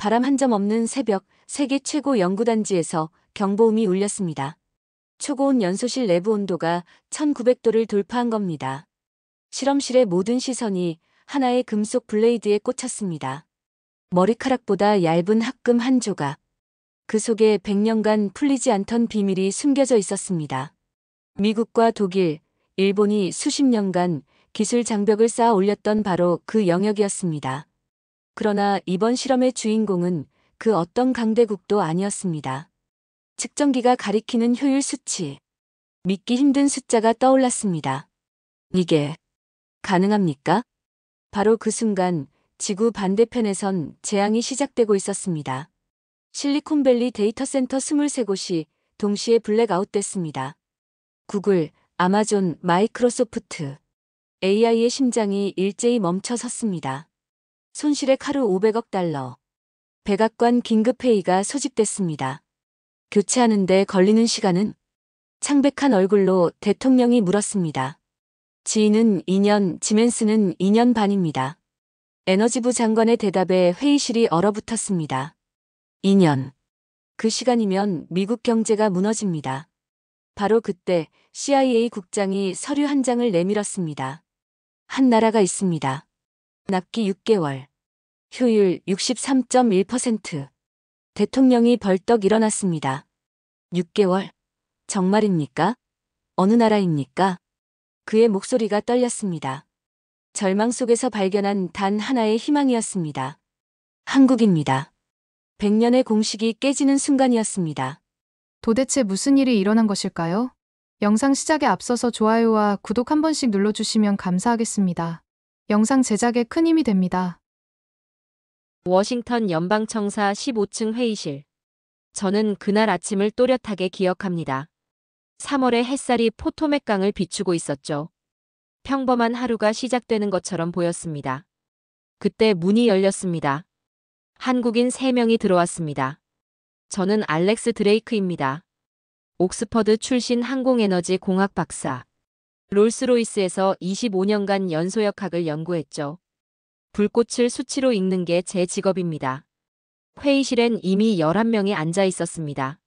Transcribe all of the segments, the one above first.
바람 한 점 없는 새벽, 세계 최고 연구단지에서 경보음이 울렸습니다. 초고온 연소실 내부 온도가 1900도를 돌파한 겁니다. 실험실의 모든 시선이 하나의 금속 블레이드에 꽂혔습니다. 머리카락보다 얇은 합금 한 조각. 그 속에 100년간 풀리지 않던 비밀이 숨겨져 있었습니다. 미국과 독일, 일본이 수십 년간 기술 장벽을 쌓아 올렸던 바로 그 영역이었습니다. 그러나 이번 실험의 주인공은 그 어떤 강대국도 아니었습니다. 측정기가 가리키는 효율 수치. 믿기 힘든 숫자가 떠올랐습니다. 이게 가능합니까? 바로 그 순간 지구 반대편에선 재앙이 시작되고 있었습니다. 실리콘밸리 데이터 센터 23곳이 동시에 블랙아웃됐습니다. 구글, 아마존, 마이크로소프트, AI의 심장이 일제히 멈춰 섰습니다. 손실액 하루 500억 달러. 백악관 긴급회의가 소집됐습니다. 교체하는데 걸리는 시간은? 창백한 얼굴로 대통령이 물었습니다. 지인은 2년, 지멘스는 2년 반입니다. 에너지부 장관의 대답에 회의실이 얼어붙었습니다. 2년. 그 시간이면 미국 경제가 무너집니다. 바로 그때 CIA 국장이 서류 한 장을 내밀었습니다. 한 나라가 있습니다. 납기 6개월. 효율 63.1%. 대통령이 벌떡 일어났습니다. 6개월? 정말입니까? 어느 나라입니까? 그의 목소리가 떨렸습니다. 절망 속에서 발견한 단 하나의 희망이었습니다. 한국입니다. 100년의 공식이 깨지는 순간이었습니다. 도대체 무슨 일이 일어난 것일까요? 영상 시작에 앞서서 좋아요와 구독 한 번씩 눌러주시면 감사하겠습니다. 영상 제작에 큰 힘이 됩니다. 워싱턴 연방청사 15층 회의실. 저는 그날 아침을 또렷하게 기억합니다. 3월의 햇살이 포토맥강을 비추고 있었죠. 평범한 하루가 시작되는 것처럼 보였습니다. 그때 문이 열렸습니다. 한국인 3명이 들어왔습니다. 저는 알렉스 드레이크입니다. 옥스퍼드 출신 항공에너지 공학 박사. 롤스로이스에서 25년간 연소역학을 연구했죠. 불꽃을 수치로 읽는 게 제 직업입니다. 회의실엔 이미 11명이 앉아 있었습니다.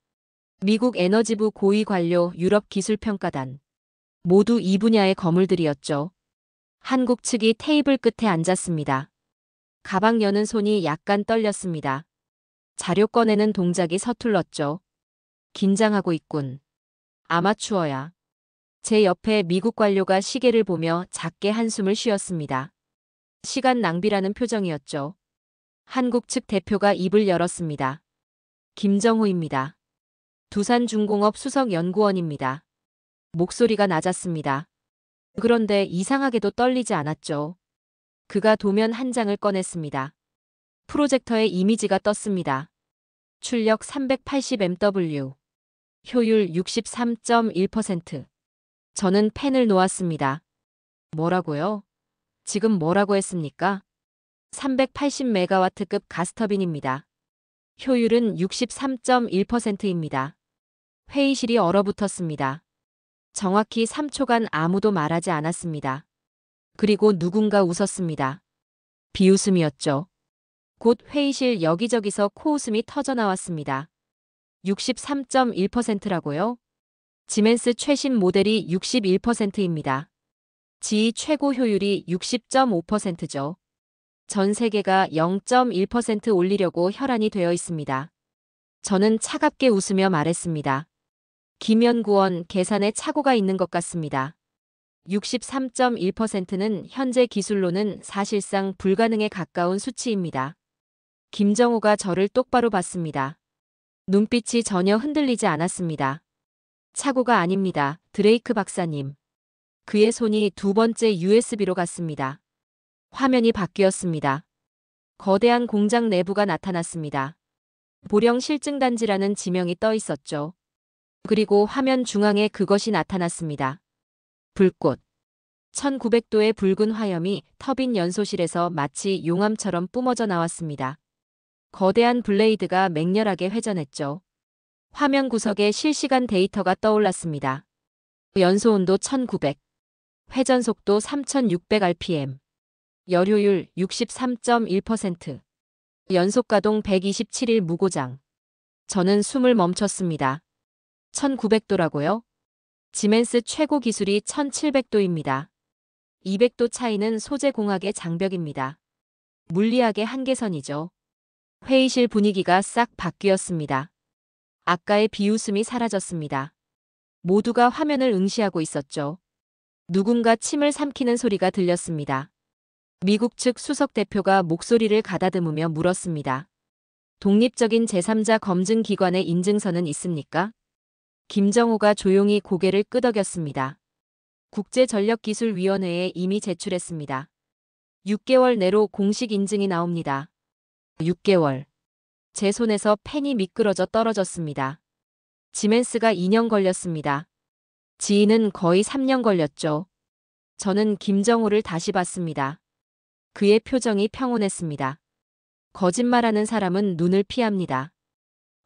미국 에너지부 고위 관료, 유럽 기술평가단. 모두 이 분야의 거물들이었죠. 한국 측이 테이블 끝에 앉았습니다. 가방 여는 손이 약간 떨렸습니다. 자료 꺼내는 동작이 서툴렀죠. 긴장하고 있군. 아마추어야. 제 옆에 미국 관료가 시계를 보며 작게 한숨을 쉬었습니다. 시간 낭비라는 표정이었죠. 한국 측 대표가 입을 열었습니다. 김정호입니다. 두산중공업 수석연구원입니다. 목소리가 낮았습니다. 그런데 이상하게도 떨리지 않았죠. 그가 도면 한 장을 꺼냈습니다. 프로젝터에 이미지가 떴습니다. 출력 380mW. 효율 63.1%. 저는 펜을 놓았습니다. 뭐라고요? 지금 뭐라고 했습니까? 380메가와트급 가스터빈입니다. 효율은 63.1%입니다. 회의실이 얼어붙었습니다. 정확히 3초간 아무도 말하지 않았습니다. 그리고 누군가 웃었습니다. 비웃음이었죠. 곧 회의실 여기저기서 코웃음이 터져나왔습니다. 63.1%라고요? 지멘스 최신 모델이 61%입니다. GE 최고 효율이 60.5%죠. 전 세계가 0.1% 올리려고 혈안이 되어 있습니다. 저는 차갑게 웃으며 말했습니다. 김 연구원, 계산에 착오가 있는 것 같습니다. 63.1%는 현재 기술로는 사실상 불가능에 가까운 수치입니다. 김정호가 저를 똑바로 봤습니다. 눈빛이 전혀 흔들리지 않았습니다. 착오가 아닙니다, 드레이크 박사님. 그의 손이 두 번째 USB로 갔습니다. 화면이 바뀌었습니다. 거대한 공장 내부가 나타났습니다. 보령 실증단지라는 지명이 떠 있었죠. 그리고 화면 중앙에 그것이 나타났습니다. 불꽃. 1900도의 붉은 화염이 터빈 연소실에서 마치 용암처럼 뿜어져 나왔습니다. 거대한 블레이드가 맹렬하게 회전했죠. 화면 구석에 실시간 데이터가 떠올랐습니다. 연소 온도 1900. 회전 속도 3600rpm. 열효율 63.1%. 연속 가동 127일 무고장. 저는 숨을 멈췄습니다. 1900도라고요? 지멘스 최고 기술이 1700도입니다. 200도 차이는 소재 공학의 장벽입니다. 물리학의 한계선이죠. 회의실 분위기가 싹 바뀌었습니다. 아까의 비웃음이 사라졌습니다. 모두가 화면을 응시하고 있었죠. 누군가 침을 삼키는 소리가 들렸습니다. 미국 측 수석 대표가 목소리를 가다듬으며 물었습니다. 독립적인 제3자 검증 기관의 인증서는 있습니까? 김정호가 조용히 고개를 끄덕였습니다. 국제전력기술위원회에 이미 제출했습니다. 6개월 내로 공식 인증이 나옵니다. 6개월. 제 손에서 펜이 미끄러져 떨어졌습니다. 지멘스가 2년 걸렸습니다. 지인은 거의 3년 걸렸죠. 저는 김정호를 다시 봤습니다. 그의 표정이 평온했습니다. 거짓말하는 사람은 눈을 피합니다.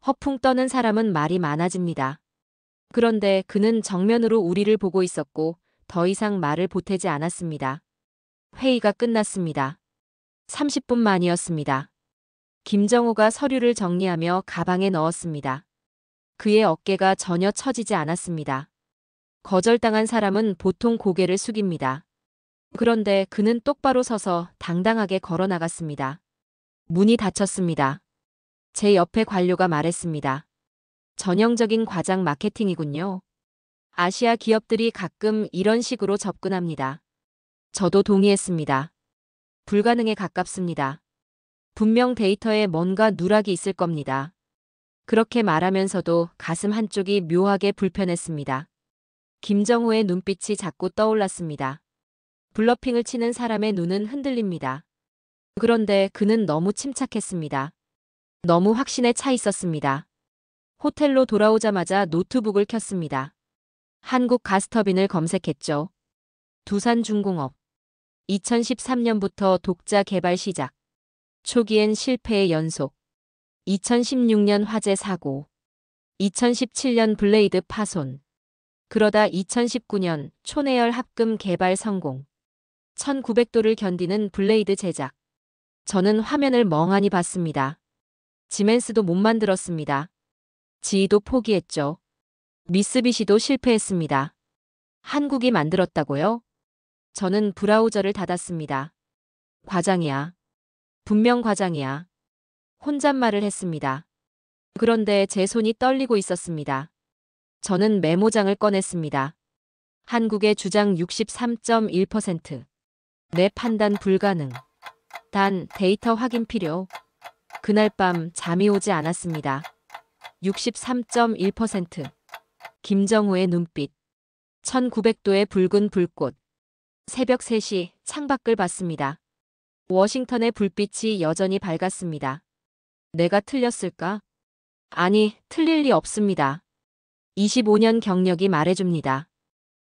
허풍 떠는 사람은 말이 많아집니다. 그런데 그는 정면으로 우리를 보고 있었고 더 이상 말을 보태지 않았습니다. 회의가 끝났습니다. 30분 만이었습니다. 김정호가 서류를 정리하며 가방에 넣었습니다. 그의 어깨가 전혀 처지지 않았습니다. 거절당한 사람은 보통 고개를 숙입니다. 그런데 그는 똑바로 서서 당당하게 걸어 나갔습니다. 문이 닫혔습니다. 제 옆에 관료가 말했습니다. 전형적인 과장 마케팅이군요. 아시아 기업들이 가끔 이런 식으로 접근합니다. 저도 동의했습니다. 불가능에 가깝습니다. 분명 데이터에 뭔가 누락이 있을 겁니다. 그렇게 말하면서도 가슴 한쪽이 묘하게 불편했습니다. 김정호의 눈빛이 자꾸 떠올랐습니다. 블러핑을 치는 사람의 눈은 흔들립니다. 그런데 그는 너무 침착했습니다. 너무 확신에 차 있었습니다. 호텔로 돌아오자마자 노트북을 켰습니다. 한국 가스터빈을 검색했죠. 두산중공업. 2013년부터 독자 개발 시작. 초기엔 실패의 연속. 2016년 화재 사고. 2017년 블레이드 파손. 그러다 2019년 초내열 합금 개발 성공. 1900도를 견디는 블레이드 제작. 저는 화면을 멍하니 봤습니다. 지멘스도 못 만들었습니다. 지이도 포기했죠. 미쓰비시도 실패했습니다. 한국이 만들었다고요? 저는 브라우저를 닫았습니다. 과장이야. 분명 과장이야. 혼잣말을 했습니다. 그런데 제 손이 떨리고 있었습니다. 저는 메모장을 꺼냈습니다. 한국의 주장 63.1%. 내 판단 불가능. 단 데이터 확인 필요. 그날 밤 잠이 오지 않았습니다. 63.1%. 김정호의 눈빛. 1900도의 붉은 불꽃. 새벽 3시 창밖을 봤습니다. 워싱턴의 불빛이 여전히 밝았습니다. 내가 틀렸을까? 아니, 틀릴 리 없습니다. 25년 경력이 말해줍니다.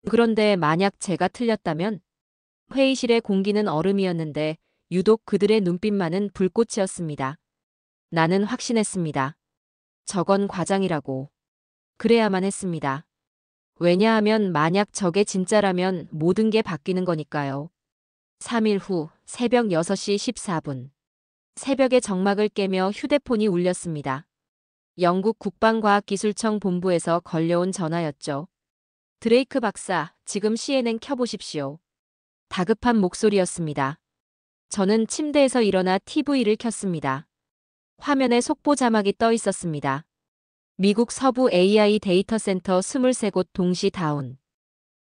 그런데 만약 제가 틀렸다면? 회의실의 공기는 얼음이었는데 유독 그들의 눈빛만은 불꽃이었습니다. 나는 확신했습니다. 저건 과장이라고. 그래야만 했습니다. 왜냐하면 만약 저게 진짜라면 모든 게 바뀌는 거니까요. 3일 후 새벽 6시 14분. 새벽의 정막을 깨며 휴대폰이 울렸습니다. 영국 국방과학기술청 본부에서 걸려온 전화였죠. 드레이크 박사, 지금 CNN 켜보십시오. 다급한 목소리였습니다. 저는 침대에서 일어나 TV를 켰습니다. 화면에 속보 자막이 떠 있었습니다. 미국 서부 AI 데이터 센터 23곳 동시 다운.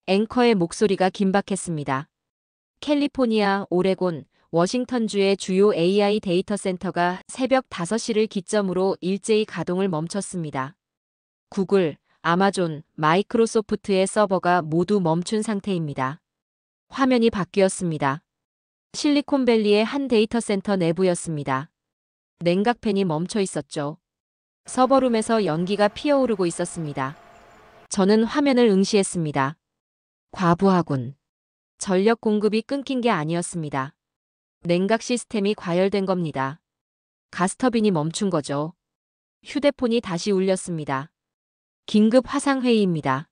앵커의 목소리가 긴박했습니다. 캘리포니아, 오레곤, 워싱턴주의 주요 AI 데이터 센터가 새벽 5시를 기점으로 일제히 가동을 멈췄습니다. 구글, 아마존, 마이크로소프트의 서버가 모두 멈춘 상태입니다. 화면이 바뀌었습니다. 실리콘밸리의 한 데이터 센터 내부였습니다. 냉각팬이 멈춰 있었죠. 서버룸에서 연기가 피어오르고 있었습니다. 저는 화면을 응시했습니다. 과부하군. 전력 공급이 끊긴 게 아니었습니다. 냉각 시스템이 과열된 겁니다. 가스터빈이 멈춘 거죠. 휴대폰이 다시 울렸습니다. 긴급 화상회의입니다.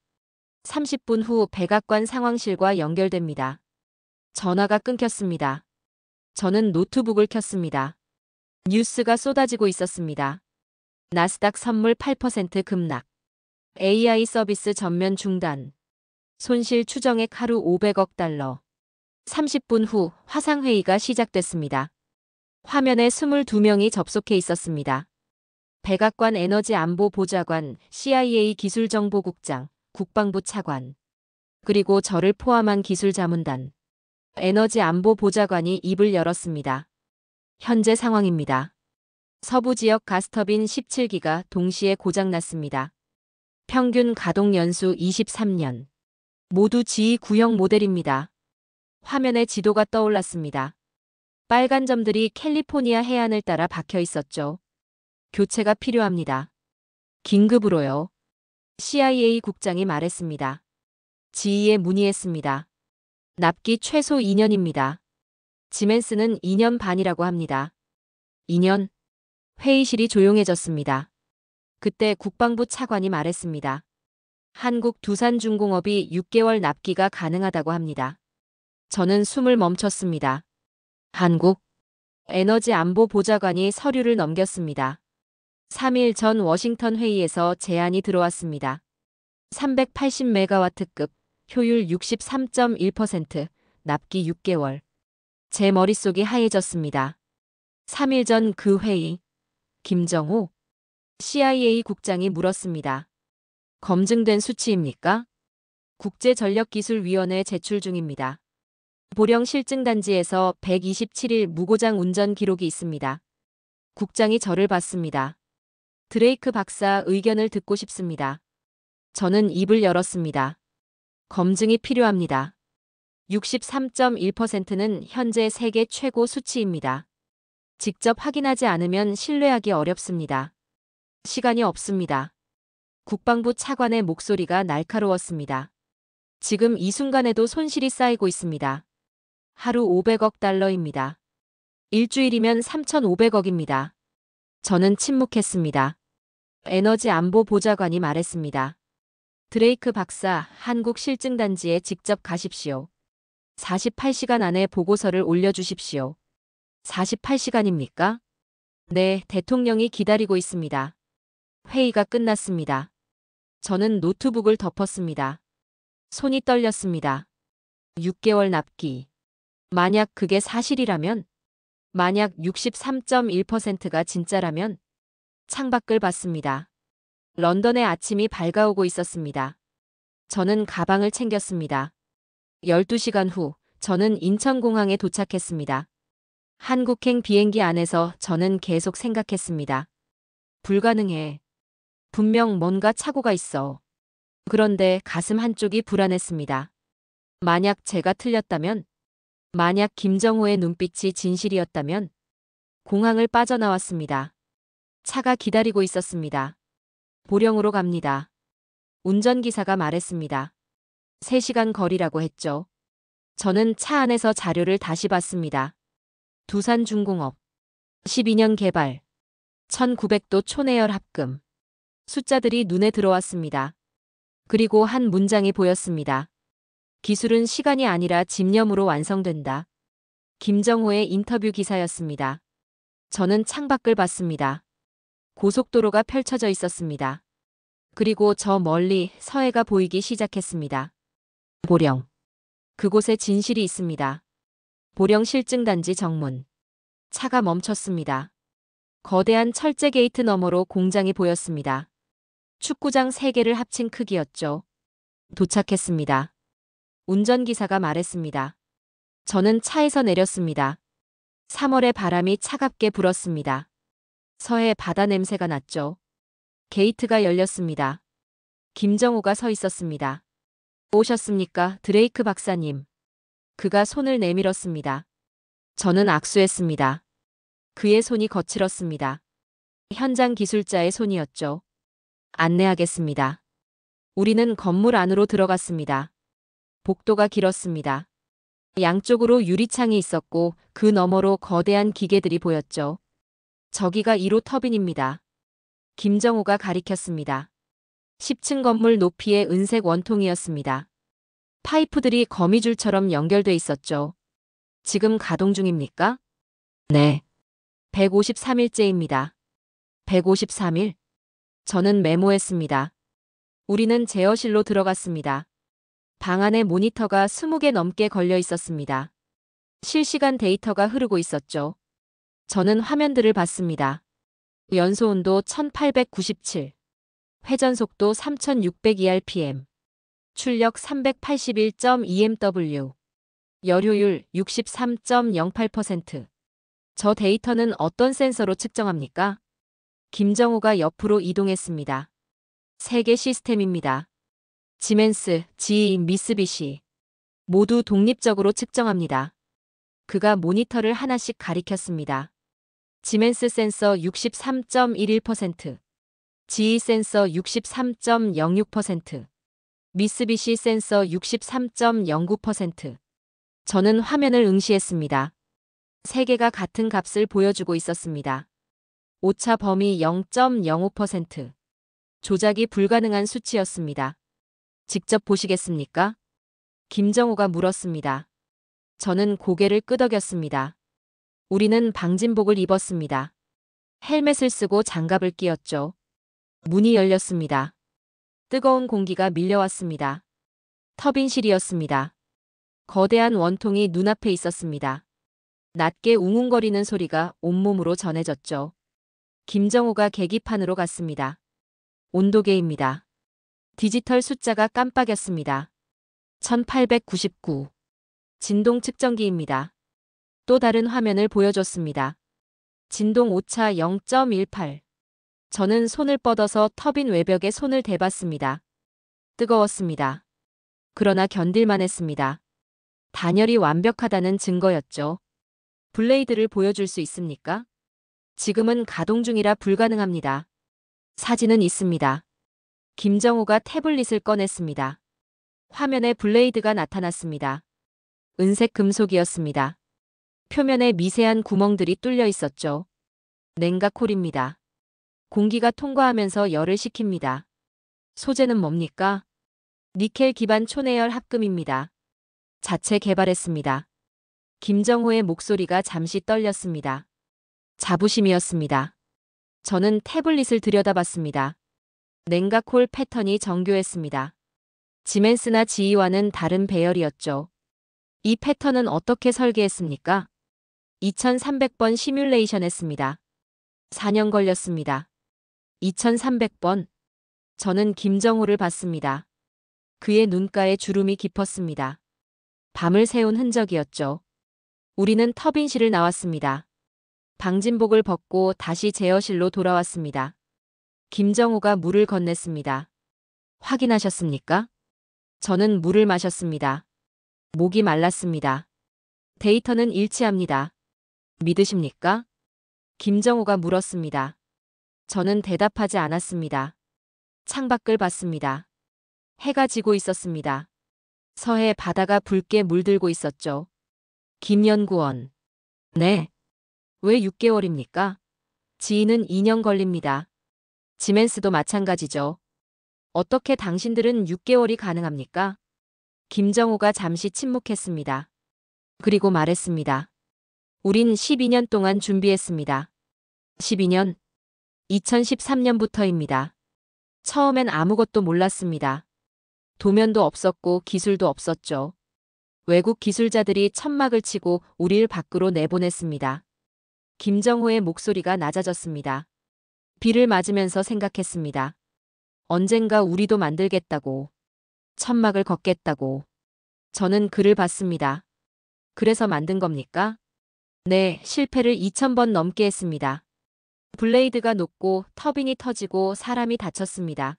30분 후 백악관 상황실과 연결됩니다. 전화가 끊겼습니다. 저는 노트북을 켰습니다. 뉴스가 쏟아지고 있었습니다. 나스닥 선물 8% 급락. AI 서비스 전면 중단. 손실 추정액 하루 500억 달러. 30분 후 화상회의가 시작됐습니다. 화면에 22명이 접속해 있었습니다. 백악관 에너지안보보좌관, CIA 기술정보국장, 국방부 차관, 그리고 저를 포함한 기술자문단, 에너지안보보좌관이 입을 열었습니다. 현재 상황입니다. 서부 지역 가스터빈 17기가 동시에 고장났습니다. 평균 가동 연수 23년. 모두 GE9형 모델입니다. 화면에 지도가 떠올랐습니다. 빨간 점들이 캘리포니아 해안을 따라 박혀 있었죠. 교체가 필요합니다. 긴급으로요. CIA 국장이 말했습니다. GE에 문의했습니다. 납기 최소 2년입니다. 지멘스는 2년 반이라고 합니다. 2년? 회의실이 조용해졌습니다. 그때 국방부 차관이 말했습니다. 한국 두산중공업이 6개월 납기가 가능하다고 합니다. 저는 숨을 멈췄습니다. 한국 에너지안보보좌관이 서류를 넘겼습니다. 3일 전 워싱턴 회의에서 제안이 들어왔습니다. 380메가와트급, 효율 63.1%, 납기 6개월. 제 머릿속이 하얘졌습니다. 3일 전 그 회의. 김정호 CIA 국장이 물었습니다. 검증된 수치입니까? 국제전력기술위원회 제출 중입니다. 보령 실증단지에서 127일 무고장 운전 기록이 있습니다. 국장이 저를 봤습니다. 드레이크 박사 의견을 듣고 싶습니다. 저는 입을 열었습니다. 검증이 필요합니다. 63.1%는 현재 세계 최고 수치입니다. 직접 확인하지 않으면 신뢰하기 어렵습니다. 시간이 없습니다. 국방부 차관의 목소리가 날카로웠습니다. 지금 이 순간에도 손실이 쌓이고 있습니다. 하루 500억 달러입니다. 일주일이면 3,500억입니다. 저는 침묵했습니다. 에너지안보보좌관이 말했습니다. 드레이크 박사, 한국 실증단지에 직접 가십시오. 48시간 안에 보고서를 올려주십시오. 48시간입니까? 네, 대통령이 기다리고 있습니다. 회의가 끝났습니다. 저는 노트북을 덮었습니다. 손이 떨렸습니다. 6개월 납기. 만약 그게 사실이라면, 만약 63.1%가 진짜라면, 창밖을 봤습니다. 런던의 아침이 밝아오고 있었습니다. 저는 가방을 챙겼습니다. 12시간 후, 저는 인천공항에 도착했습니다. 한국행 비행기 안에서 저는 계속 생각했습니다. 불가능해. 분명 뭔가 착오가 있어. 그런데 가슴 한쪽이 불안했습니다. 만약 제가 틀렸다면, 만약 김정호의 눈빛이 진실이었다면, 공항을 빠져나왔습니다. 차가 기다리고 있었습니다. 보령으로 갑니다. 운전기사가 말했습니다. 3시간 거리라고 했죠. 저는 차 안에서 자료를 다시 봤습니다. 두산중공업. 12년 개발. 1900도 초내열 합금. 숫자들이 눈에 들어왔습니다. 그리고 한 문장이 보였습니다. 기술은 시간이 아니라 집념으로 완성된다. 김정호의 인터뷰 기사였습니다. 저는 창밖을 봤습니다. 고속도로가 펼쳐져 있었습니다. 그리고 저 멀리 서해가 보이기 시작했습니다. 보령. 그곳에 진실이 있습니다. 보령 실증단지 정문. 차가 멈췄습니다. 거대한 철제 게이트 너머로 공장이 보였습니다. 축구장 3개를 합친 크기였죠. 도착했습니다. 운전기사가 말했습니다. 저는 차에서 내렸습니다. 3월의 바람이 차갑게 불었습니다. 서해 바다 냄새가 났죠. 게이트가 열렸습니다. 김정호가 서 있었습니다. 오셨습니까, 드레이크 박사님? 그가 손을 내밀었습니다. 저는 악수했습니다. 그의 손이 거칠었습니다. 현장 기술자의 손이었죠. 안내하겠습니다. 우리는 건물 안으로 들어갔습니다. 복도가 길었습니다. 양쪽으로 유리창이 있었고 그 너머로 거대한 기계들이 보였죠. 저기가 1호 터빈입니다. 김정호가 가리켰습니다. 10층 건물 높이의 은색 원통이었습니다. 파이프들이 거미줄처럼 연결돼 있었죠. 지금 가동 중입니까? 네. 153일째입니다. 153일? 저는 메모했습니다. 우리는 제어실로 들어갔습니다. 방 안에 모니터가 20개 넘게 걸려 있었습니다. 실시간 데이터가 흐르고 있었죠. 저는 화면들을 봤습니다. 연소 온도 1897, 회전 속도 3602rpm, 출력 381.2mW, 열효율 63.08%. 저 데이터는 어떤 센서로 측정합니까? 김정호가 옆으로 이동했습니다. 세계 시스템입니다. 지멘스, GE, 미쓰비시 모두 독립적으로 측정합니다. 그가 모니터를 하나씩 가리켰습니다. 지멘스 센서 63.11%, GE 센서 63.06%, 미쓰비시 센서 63.09%. 저는 화면을 응시했습니다. 세 개가 같은 값을 보여주고 있었습니다. 오차 범위 0.05%. 조작이 불가능한 수치였습니다. 직접 보시겠습니까? 김정호가 물었습니다. 저는 고개를 끄덕였습니다. 우리는 방진복을 입었습니다. 헬멧을 쓰고 장갑을 끼웠죠. 문이 열렸습니다. 뜨거운 공기가 밀려왔습니다. 터빈실이었습니다. 거대한 원통이 눈앞에 있었습니다. 낮게 웅웅거리는 소리가 온몸으로 전해졌죠. 김정호가 계기판으로 갔습니다. 온도계입니다. 디지털 숫자가 깜빡였습니다. 1899. 진동 측정기입니다. 또 다른 화면을 보여줬습니다. 진동 오차 0.18. 저는 손을 뻗어서 터빈 외벽에 손을 대봤습니다. 뜨거웠습니다. 그러나 견딜만 했습니다. 단열이 완벽하다는 증거였죠. 블레이드를 보여줄 수 있습니까? 지금은 가동 중이라 불가능합니다. 사진은 있습니다. 김정호가 태블릿을 꺼냈습니다. 화면에 블레이드가 나타났습니다. 은색 금속이었습니다. 표면에 미세한 구멍들이 뚫려 있었죠. 냉각콜입니다. 공기가 통과하면서 열을 식힙니다. 소재는 뭡니까? 니켈 기반 초내열 합금입니다. 자체 개발했습니다. 김정호의 목소리가 잠시 떨렸습니다. 자부심이었습니다. 저는 태블릿을 들여다봤습니다. 냉각콜 패턴이 정교했습니다. 지멘스나 지이와는 다른 배열이었죠. 이 패턴은 어떻게 설계했습니까? 2300번 시뮬레이션 했습니다. 4년 걸렸습니다. 2300번. 저는 김정호를 봤습니다. 그의 눈가에 주름이 깊었습니다. 밤을 새운 흔적이었죠. 우리는 터빈실을 나왔습니다. 방진복을 벗고 다시 제어실로 돌아왔습니다. 김정호가 물을 건넸습니다. 확인하셨습니까? 저는 물을 마셨습니다. 목이 말랐습니다. 데이터는 일치합니다. 믿으십니까? 김정호가 물었습니다. 저는 대답하지 않았습니다. 창밖을 봤습니다. 해가 지고 있었습니다. 서해 바다가 붉게 물들고 있었죠. 김 연구원. 네. 왜 6개월입니까? 지인은 2년 걸립니다. 지멘스도 마찬가지죠. 어떻게 당신들은 6개월이 가능합니까? 김정호가 잠시 침묵했습니다. 그리고 말했습니다. 우린 12년 동안 준비했습니다. 12년? 2013년부터입니다. 처음엔 아무것도 몰랐습니다. 도면도 없었고 기술도 없었죠. 외국 기술자들이 천막을 치고 우릴 밖으로 내보냈습니다. 김정호의 목소리가 낮아졌습니다. 비를 맞으면서 생각했습니다. 언젠가 우리도 만들겠다고. 천막을 걷겠다고. 저는 그를 봤습니다. 그래서 만든 겁니까? 네, 실패를 2000번 넘게 했습니다. 블레이드가 녹고 터빈이 터지고 사람이 다쳤습니다.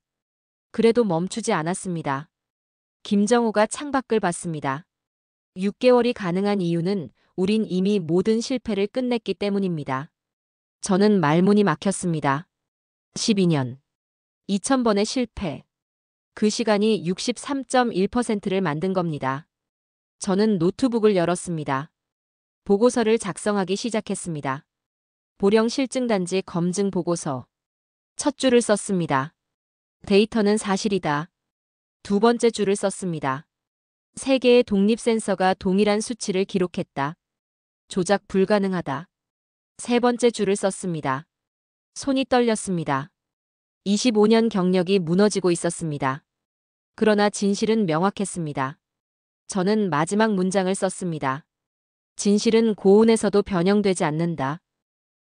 그래도 멈추지 않았습니다. 김정호가 창밖을 봤습니다. 6개월이 가능한 이유는 우린 이미 모든 실패를 끝냈기 때문입니다. 저는 말문이 막혔습니다. 12년. 2000번의 실패. 그 시간이 63.1%를 만든 겁니다. 저는 노트북을 열었습니다. 보고서를 작성하기 시작했습니다. 보령 실증단지 검증 보고서. 첫 줄을 썼습니다. 데이터는 사실이다. 두 번째 줄을 썼습니다. 세 개의 독립 센서가 동일한 수치를 기록했다. 조작 불가능하다. 세 번째 줄을 썼습니다. 손이 떨렸습니다. 25년 경력이 무너지고 있었습니다. 그러나 진실은 명확했습니다. 저는 마지막 문장을 썼습니다. 진실은 고온에서도 변형되지 않는다.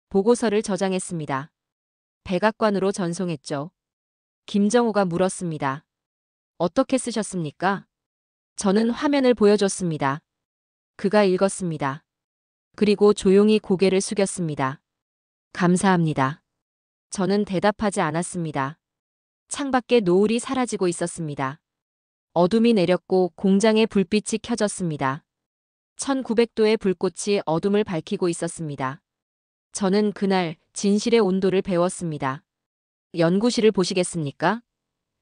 보고서를 저장했습니다. 백악관으로 전송했죠. 김정호가 물었습니다. 어떻게 쓰셨습니까? 저는 화면을 보여줬습니다. 그가 읽었습니다. 그리고 조용히 고개를 숙였습니다. 감사합니다. 저는 대답하지 않았습니다. 창밖에 노을이 사라지고 있었습니다. 어둠이 내렸고 공장의 불빛이 켜졌습니다. 1900도의 불꽃이 어둠을 밝히고 있었습니다. 저는 그날 진실의 온도를 배웠습니다. 연구실을 보시겠습니까?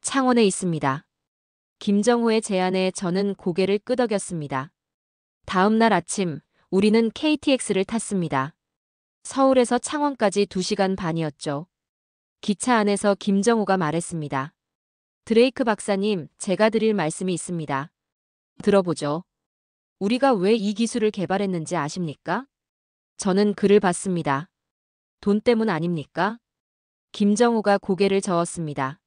창원에 있습니다. 김정호의 제안에 저는 고개를 끄덕였습니다. 다음 날 아침, 우리는 KTX를 탔습니다. 서울에서 창원까지 2시간 반이었죠. 기차 안에서 김정호가 말했습니다. 드레이크 박사님, 제가 드릴 말씀이 있습니다. 들어보죠. 우리가 왜 이 기술을 개발했는지 아십니까? 저는 그를 봤습니다. 돈 때문 아닙니까? 김정호가 고개를 저었습니다.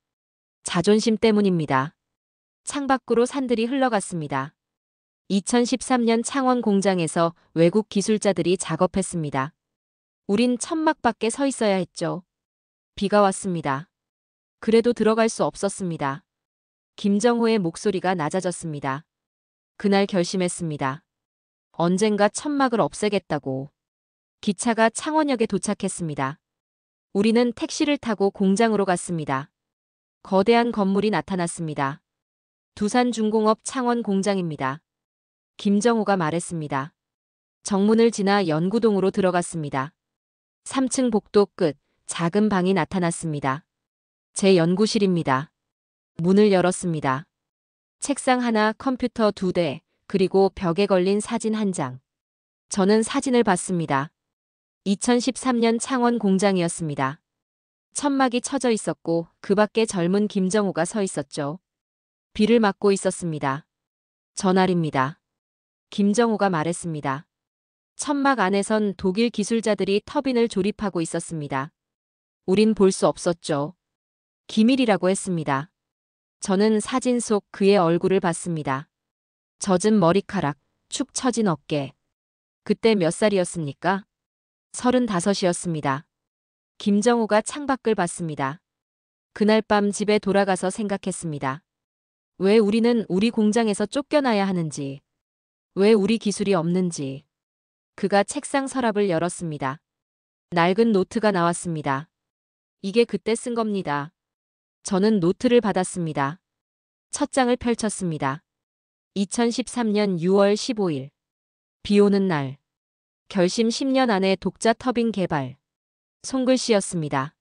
자존심 때문입니다. 창밖으로 산들이 흘러갔습니다. 2013년 창원 공장에서 외국 기술자들이 작업했습니다. 우린 천막 밖에 서 있어야 했죠. 비가 왔습니다. 그래도 들어갈 수 없었습니다. 김정호의 목소리가 낮아졌습니다. 그날 결심했습니다. 언젠가 천막을 없애겠다고. 기차가 창원역에 도착했습니다. 우리는 택시를 타고 공장으로 갔습니다. 거대한 건물이 나타났습니다. 두산중공업 창원 공장입니다. 김정호가 말했습니다. 정문을 지나 연구동으로 들어갔습니다. 3층 복도 끝, 작은 방이 나타났습니다. 제 연구실입니다. 문을 열었습니다. 책상 하나, 컴퓨터 2대, 그리고 벽에 걸린 사진 1장. 저는 사진을 봤습니다. 2013년 창원 공장이었습니다. 천막이 쳐져 있었고 그 밖에 젊은 김정호가 서 있었죠. 비를 맞고 있었습니다. 전날입니다. 김정호가 말했습니다. 천막 안에선 독일 기술자들이 터빈을 조립하고 있었습니다. 우린 볼 수 없었죠. 기밀이라고 했습니다. 저는 사진 속 그의 얼굴을 봤습니다. 젖은 머리카락, 축 처진 어깨. 그때 몇 살이었습니까? 35이었습니다. 김정호가 창밖을 봤습니다. 그날 밤 집에 돌아가서 생각했습니다. 왜 우리는 우리 공장에서 쫓겨나야 하는지, 왜 우리 기술이 없는지. 그가 책상 서랍을 열었습니다. 낡은 노트가 나왔습니다. 이게 그때 쓴 겁니다. 저는 노트를 받았습니다. 첫 장을 펼쳤습니다. 2013년 6월 15일. 비 오는 날. 결심 10년 안에 독자 터빈 개발. 손글씨였습니다.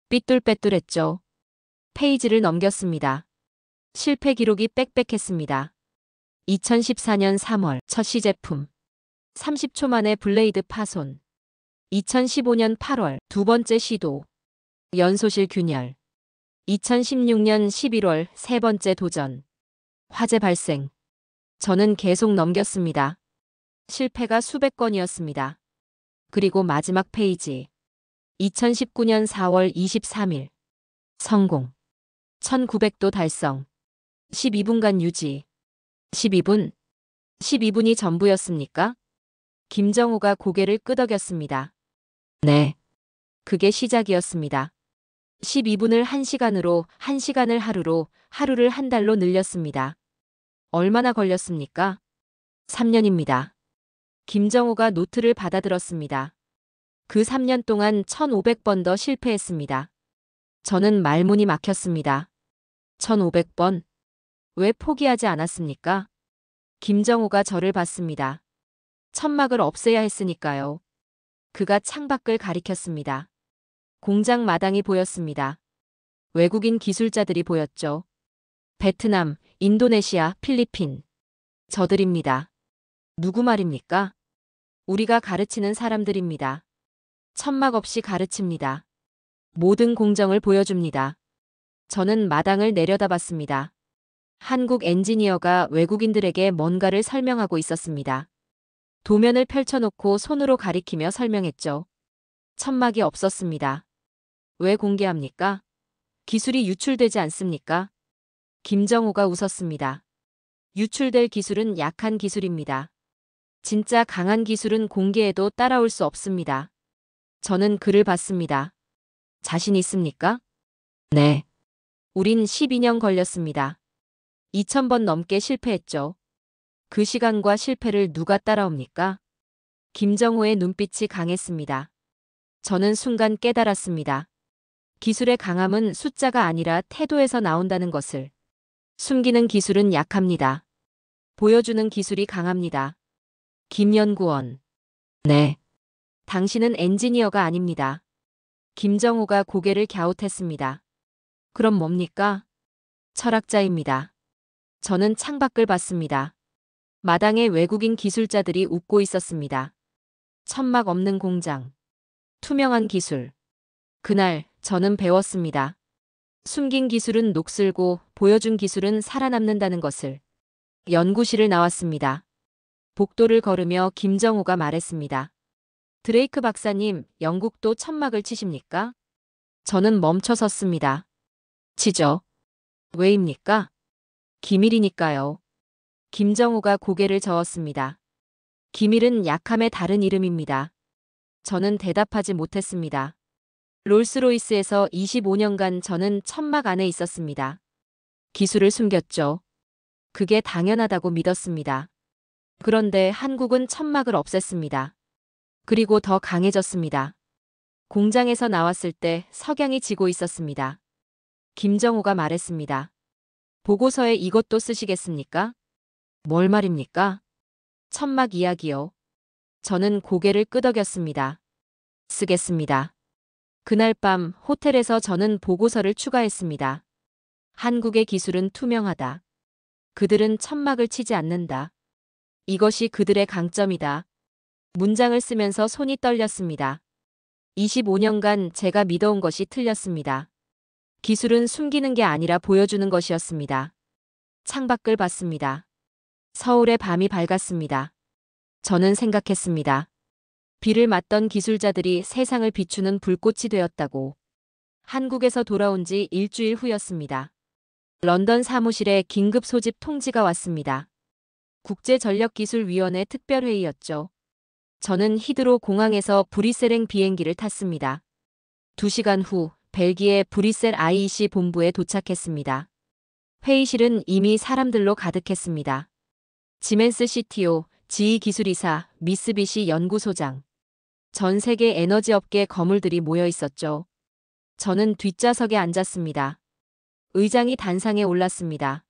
삐뚤빼뚤했죠. 페이지를 넘겼습니다. 실패 기록이 빽빽했습니다. 2014년 3월 첫 시제품. 30초 만에 블레이드 파손. 2015년 8월 두 번째 시도. 연소실 균열. 2016년 11월 세 번째 도전. 화재 발생. 저는 계속 넘겼습니다. 실패가 수백 건이었습니다. 그리고 마지막 페이지. 2019년 4월 23일. 성공. 1900도 달성. 12분간 유지. 12분? 12분이 전부였습니까? 김정호가 고개를 끄덕였습니다. 네. 그게 시작이었습니다. 12분을 1시간으로, 1시간을 하루로, 하루를 한 달로 늘렸습니다. 얼마나 걸렸습니까? 3년입니다. 김정호가 노트를 받아들었습니다. 그 3년 동안 1500번 더 실패했습니다. 저는 말문이 막혔습니다. 1500번? 왜 포기하지 않았습니까? 김정호가 저를 봤습니다. 천막을 없애야 했으니까요. 그가 창밖을 가리켰습니다. 공장 마당이 보였습니다. 외국인 기술자들이 보였죠. 베트남, 인도네시아, 필리핀. 저들입니다. 누구 말입니까? 우리가 가르치는 사람들입니다. 천막 없이 가르칩니다. 모든 공정을 보여줍니다. 저는 마당을 내려다봤습니다. 한국 엔지니어가 외국인들에게 뭔가를 설명하고 있었습니다. 도면을 펼쳐놓고 손으로 가리키며 설명했죠. 천막이 없었습니다. 왜 공개합니까? 기술이 유출되지 않습니까? 김정호가 웃었습니다. 유출될 기술은 약한 기술입니다. 진짜 강한 기술은 공개해도 따라올 수 없습니다. 저는 글을 봤습니다. 자신 있습니까? 네. 우린 12년 걸렸습니다. 2000번 넘게 실패했죠. 그 시간과 실패를 누가 따라옵니까? 김정호의 눈빛이 강했습니다. 저는 순간 깨달았습니다. 기술의 강함은 숫자가 아니라 태도에서 나온다는 것을. 숨기는 기술은 약합니다. 보여주는 기술이 강합니다. 김연구원. 네. 당신은 엔지니어가 아닙니다. 김정호가 고개를 갸웃했습니다. 그럼 뭡니까? 철학자입니다. 저는 창밖을 봤습니다. 마당에 외국인 기술자들이 웃고 있었습니다. 천막 없는 공장. 투명한 기술. 그날 저는 배웠습니다. 숨긴 기술은 녹슬고 보여준 기술은 살아남는다는 것을. 연구실을 나왔습니다. 복도를 걸으며 김정호가 말했습니다. 드레이크 박사님, 영국도 천막을 치십니까? 저는 멈춰 섰습니다. 치죠. 왜입니까? 기밀이니까요. 김정호가 고개를 저었습니다. 기밀은 약함의 다른 이름입니다. 저는 대답하지 못했습니다. 롤스로이스에서 25년간 저는 천막 안에 있었습니다. 기술을 숨겼죠. 그게 당연하다고 믿었습니다. 그런데 한국은 천막을 없앴습니다. 그리고 더 강해졌습니다. 공장에서 나왔을 때 석양이 지고 있었습니다. 김정호가 말했습니다. 보고서에 이것도 쓰시겠습니까? 뭘 말입니까? 천막 이야기요. 저는 고개를 끄덕였습니다. 쓰겠습니다. 그날 밤 호텔에서 저는 보고서를 추가했습니다. 한국의 기술은 투명하다. 그들은 천막을 치지 않는다. 이것이 그들의 강점이다. 문장을 쓰면서 손이 떨렸습니다. 25년간 제가 믿어온 것이 틀렸습니다. 기술은 숨기는 게 아니라 보여주는 것이었습니다. 창밖을 봤습니다. 서울의 밤이 밝았습니다. 저는 생각했습니다. 비를 맞던 기술자들이 세상을 비추는 불꽃이 되었다고. 한국에서 돌아온 지 일주일 후였습니다. 런던 사무실에 긴급 소집 통지가 왔습니다. 국제전력기술위원회 특별회의였죠. 저는 히드로 공항에서 브뤼셀행 비행기를 탔습니다. 2시간 후 벨기에 브뤼셀 IEC 본부에 도착했습니다. 회의실은 이미 사람들로 가득했습니다. 지멘스 CTO, 지휘 기술이사, 미쓰비시 연구소장. 전 세계 에너지업계 거물들이 모여 있었죠. 저는 뒷좌석에 앉았습니다. 의장이 단상에 올랐습니다.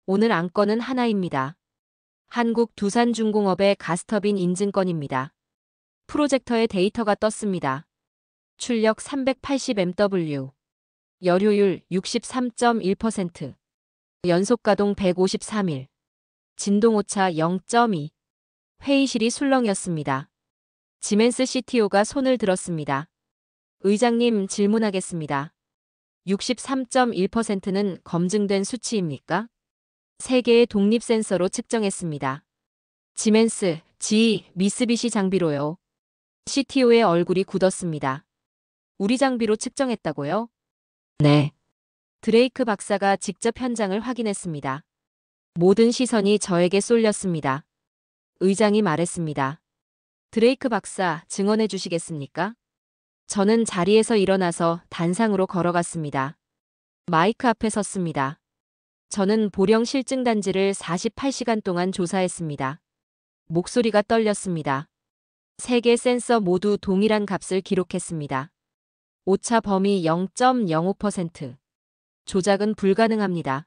오늘 안건은 하나입니다. 한국 두산중공업의 가스터빈 인증권입니다. 프로젝터에 데이터가 떴습니다. 출력 380MW. 열효율 63.1%. 연속가동 153일. 진동오차 0.2. 회의실이 술렁이었습니다. 지멘스 CTO가 손을 들었습니다. 의장님, 질문하겠습니다. 63.1%는 검증된 수치입니까? 세계의 독립 센서로 측정했습니다. 지멘스, 미쓰비시 장비로요. CTO의 얼굴이 굳었습니다. 우리 장비로 측정했다고요? 네. 드레이크 박사가 직접 현장을 확인했습니다. 모든 시선이 저에게 쏠렸습니다. 의장이 말했습니다. 드레이크 박사, 증언해 주시겠습니까? 저는 자리에서 일어나서 단상으로 걸어갔습니다. 마이크 앞에 섰습니다. 저는 보령 실증 단지를 48시간 동안 조사했습니다. 목소리가 떨렸습니다. 세 개 센서 모두 동일한 값을 기록했습니다. 오차 범위 0.05%. 조작은 불가능합니다.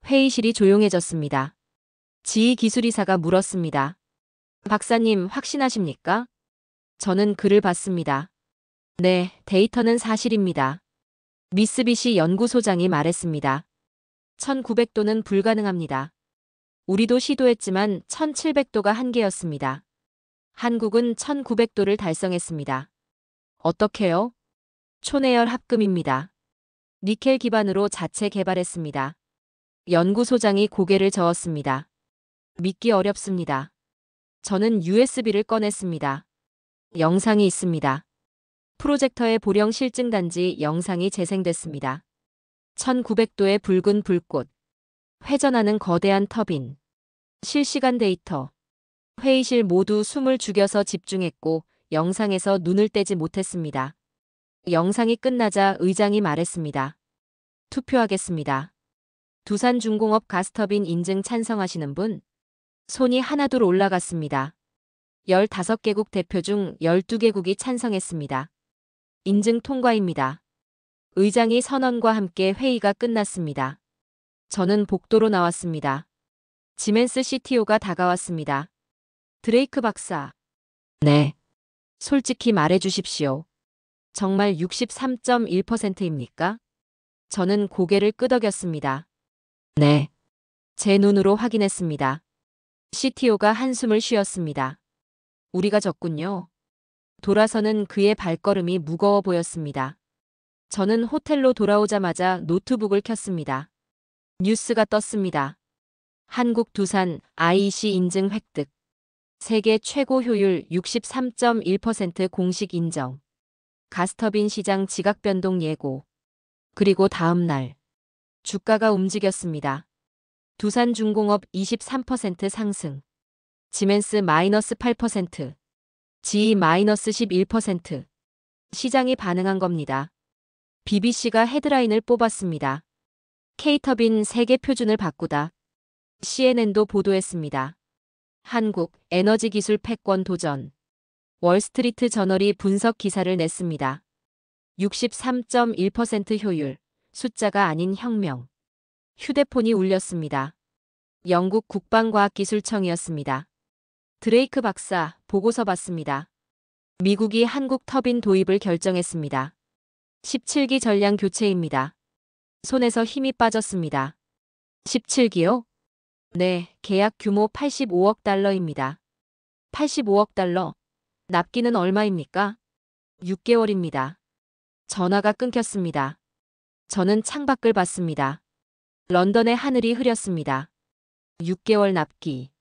회의실이 조용해졌습니다. 지휘 기술이사가 물었습니다. 박사님, 확신하십니까? 저는 글을 봤습니다. 네, 데이터는 사실입니다. 미쓰비시 연구소장이 말했습니다. 1900도는 불가능합니다. 우리도 시도했지만 1700도가 한계였습니다. 한국은 1900도를 달성했습니다. 어떻게요? 초내열 합금입니다. 니켈 기반으로 자체 개발했습니다. 연구소장이 고개를 저었습니다. 믿기 어렵습니다. 저는 USB를 꺼냈습니다. 영상이 있습니다. 프로젝터의 보령 실증 단지 영상이 재생됐습니다. 1900도의 붉은 불꽃, 회전하는 거대한 터빈, 실시간 데이터. 회의실 모두 숨을 죽여서 집중했고 영상에서 눈을 떼지 못했습니다. 영상이 끝나자 의장이 말했습니다. 투표하겠습니다. 두산중공업 가스터빈 인증 찬성하시는 분? 손이 하나둘 올라갔습니다. 15개국 대표 중 12개국이 찬성했습니다. 인증 통과입니다. 의장이 선언과 함께 회의가 끝났습니다. 저는 복도로 나왔습니다. 지멘스 CTO가 다가왔습니다. 드레이크 박사. 네. 솔직히 말해 주십시오. 정말 63.1%입니까? 저는 고개를 끄덕였습니다. 네. 제 눈으로 확인했습니다. CTO가 한숨을 쉬었습니다. 우리가 졌군요. 돌아서는 그의 발걸음이 무거워 보였습니다. 저는 호텔로 돌아오자마자 노트북을 켰습니다. 뉴스가 떴습니다. 한국 두산 IEC 인증 획득. 세계 최고 효율 63.1% 공식 인정. 가스터빈 시장 지각 변동 예고. 그리고 다음 날 주가가 움직였습니다. 두산중공업 23% 상승. 지멘스 -8%. GE -11%. 시장이 반응한 겁니다. BBC가 헤드라인을 뽑았습니다. K터빈 세계 표준을 바꾸다. CNN도 보도했습니다. 한국 에너지 기술 패권 도전. 월스트리트 저널이 분석 기사를 냈습니다. 63.1% 효율, 숫자가 아닌 혁명. 휴대폰이 울렸습니다. 영국 국방과학기술청이었습니다. 드레이크 박사, 보고서 받습니다. 미국이 한국 터빈 도입을 결정했습니다. 17기 전량 교체입니다. 손에서 힘이 빠졌습니다. 17기요? 네, 계약 규모 85억 달러입니다. 85억 달러. 납기는 얼마입니까? 6개월입니다. 전화가 끊겼습니다. 저는 창밖을 봤습니다. 런던의 하늘이 흐렸습니다. 6개월 납기.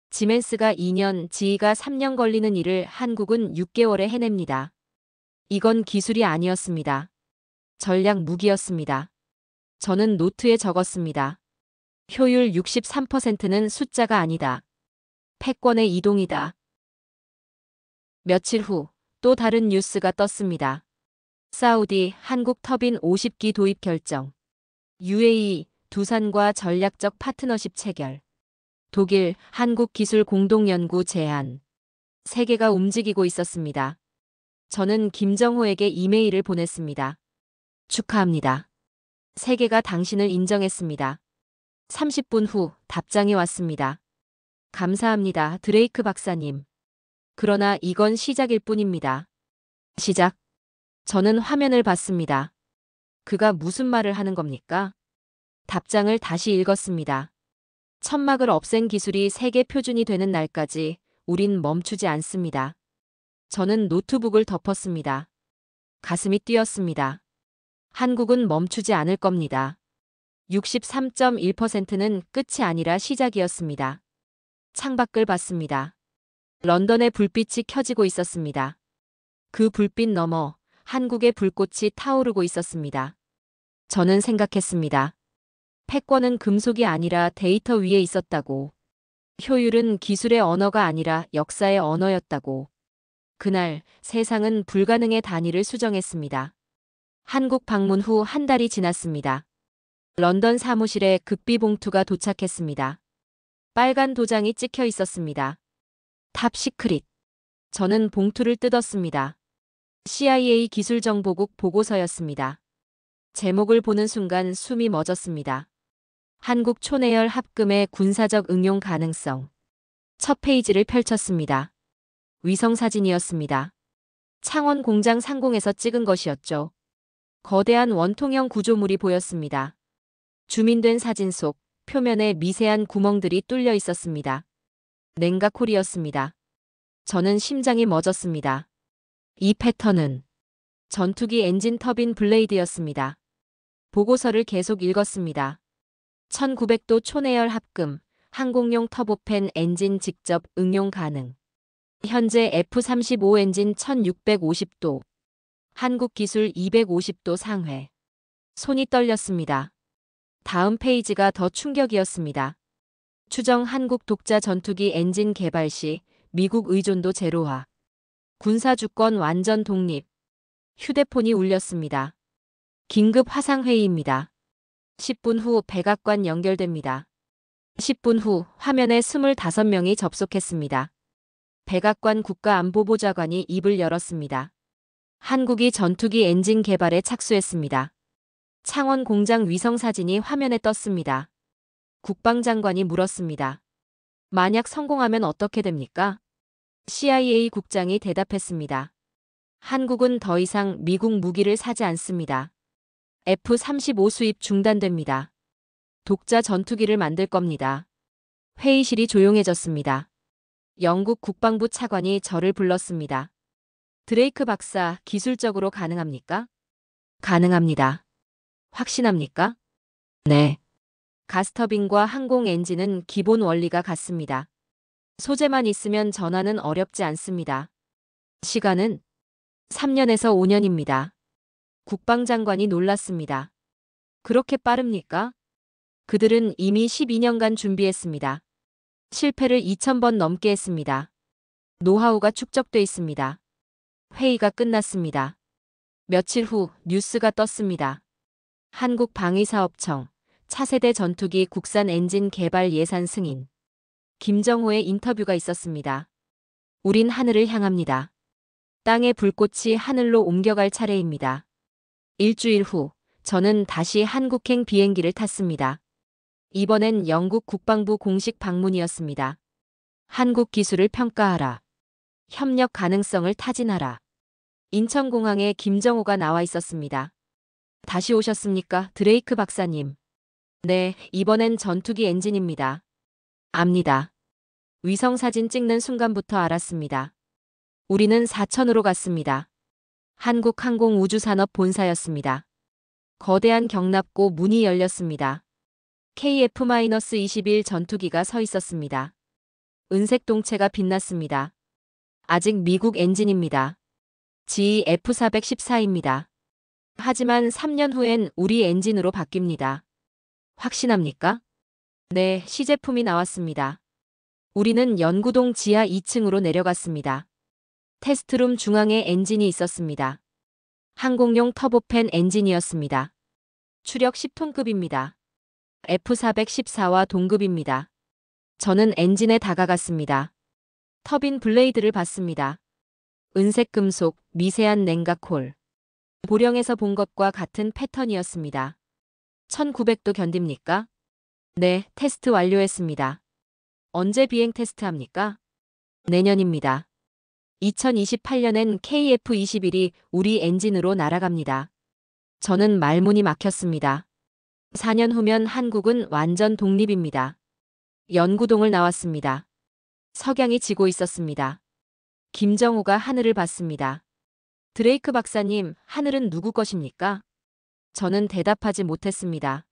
지멘스가 2년, GE가 3년 걸리는 일을 한국은 6개월에 해냅니다. 이건 기술이 아니었습니다. 전략 무기였습니다. 저는 노트에 적었습니다. 효율 63%는 숫자가 아니다. 패권의 이동이다. 며칠 후 또 다른 뉴스가 떴습니다. 사우디 한국 터빈 50기 도입 결정. UAE 두산과 전략적 파트너십 체결. 독일 한국기술공동연구 제안. 세계가 움직이고 있었습니다. 저는 김정호에게 이메일을 보냈습니다. 축하합니다. 세계가 당신을 인정했습니다. 30분 후 답장이 왔습니다. 감사합니다, 드레이크 박사님. 그러나 이건 시작일 뿐입니다. 시작. 저는 화면을 봤습니다. 그가 무슨 말을 하는 겁니까? 답장을 다시 읽었습니다. 천막을 없앤 기술이 세계 표준이 되는 날까지 우린 멈추지 않습니다. 저는 노트북을 덮었습니다. 가슴이 뛰었습니다. 한국은 멈추지 않을 겁니다. 63.1%는 끝이 아니라 시작이었습니다. 창밖을 봤습니다. 런던의 불빛이 켜지고 있었습니다. 그 불빛 너머 한국의 불꽃이 타오르고 있었습니다. 저는 생각했습니다. 패권은 금속이 아니라 데이터 위에 있었다고. 효율은 기술의 언어가 아니라 역사의 언어였다고. 그날 세상은 불가능의 단위를 수정했습니다. 한국 방문 후 한 달이 지났습니다. 런던 사무실에 급비 봉투가 도착했습니다. 빨간 도장이 찍혀 있었습니다. 탑 시크릿. 저는 봉투를 뜯었습니다. CIA 기술정보국 보고서였습니다. 제목을 보는 순간 숨이 멎었습니다. 한국 초내열 합금의 군사적 응용 가능성. 첫 페이지를 펼쳤습니다. 위성사진이었습니다. 창원 공장 상공에서 찍은 것이었죠. 거대한 원통형 구조물이 보였습니다. 줌인된 사진 속 표면에 미세한 구멍들이 뚫려 있었습니다. 냉각홀이었습니다. 저는 심장이 멎었습니다. 이 패턴은 전투기 엔진 터빈 블레이드였습니다. 보고서를 계속 읽었습니다. 1900도 초내열 합금, 항공용 터보팬 엔진 직접 응용 가능. 현재 F-35 엔진 1650도. 한국기술 250도 상회. 손이 떨렸습니다. 다음 페이지가 더 충격이었습니다. 추정 한국 독자 전투기 엔진 개발 시 미국 의존도 제로화. 군사주권 완전 독립. 휴대폰이 울렸습니다. 긴급 화상회의입니다. 10분 후 백악관 연결됩니다. 10분 후 화면에 25명이 접속했습니다. 백악관 국가안보보좌관이 입을 열었습니다. 한국이 전투기 엔진 개발에 착수했습니다. 창원 공장 위성사진이 화면에 떴습니다. 국방장관이 물었습니다. 만약 성공하면 어떻게 됩니까? CIA 국장이 대답했습니다. 한국은 더 이상 미국 무기를 사지 않습니다. F-35 수입 중단됩니다. 독자 전투기를 만들 겁니다. 회의실이 조용해졌습니다. 영국 국방부 차관이 저를 불렀습니다. 드레이크 박사, 기술적으로 가능합니까? 가능합니다. 확신합니까? 네. 가스터빈과 항공 엔진은 기본 원리가 같습니다. 소재만 있으면 전환은 어렵지 않습니다. 시간은 3년에서 5년입니다. 국방장관이 놀랐습니다. 그렇게 빠릅니까? 그들은 이미 12년간 준비했습니다. 실패를 2,000번 넘게 했습니다. 노하우가 축적돼 있습니다. 회의가 끝났습니다. 며칠 후 뉴스가 떴습니다. 한국방위사업청 차세대 전투기 국산 엔진 개발 예산 승인. 김정호의 인터뷰가 있었습니다. 우린 하늘을 향합니다. 땅의 불꽃이 하늘로 옮겨갈 차례입니다. 일주일 후 저는 다시 한국행 비행기를 탔습니다. 이번엔 영국 국방부 공식 방문이었습니다. 한국 기술을 평가하라. 협력 가능성을 타진하라. 인천공항에 김정호가 나와 있었습니다. 다시 오셨습니까, 드레이크 박사님? 네, 이번엔 전투기 엔진입니다. 압니다. 위성사진 찍는 순간부터 알았습니다. 우리는 사천으로 갔습니다. 한국항공우주산업 본사였습니다. 거대한 경납고 문이 열렸습니다. KF-21 전투기가 서 있었습니다. 은색 동체가 빛났습니다. 아직 미국 엔진입니다. GE F414입니다. 하지만 3년 후엔 우리 엔진으로 바뀝니다. 확신합니까? 네, 시제품이 나왔습니다. 우리는 연구동 지하 2층으로 내려갔습니다. 테스트룸 중앙에 엔진이 있었습니다. 항공용 터보팬 엔진이었습니다. 추력 10톤급입니다. F414와 동급입니다. 저는 엔진에 다가갔습니다. 터빈 블레이드를 봤습니다. 은색 금속, 미세한 냉각홀. 보령에서 본 것과 같은 패턴이었습니다. 1900도 견딥니까? 네, 테스트 완료했습니다. 언제 비행 테스트합니까? 내년입니다. 2028년엔 KF-21이 우리 엔진으로 날아갑니다. 저는 말문이 막혔습니다. 4년 후면 한국은 완전 독립입니다. 연구동을 나왔습니다. 석양이 지고 있었습니다. 김정호가 하늘을 봤습니다. 드레이크 박사님, 하늘은 누구 것입니까? 저는 대답하지 못했습니다.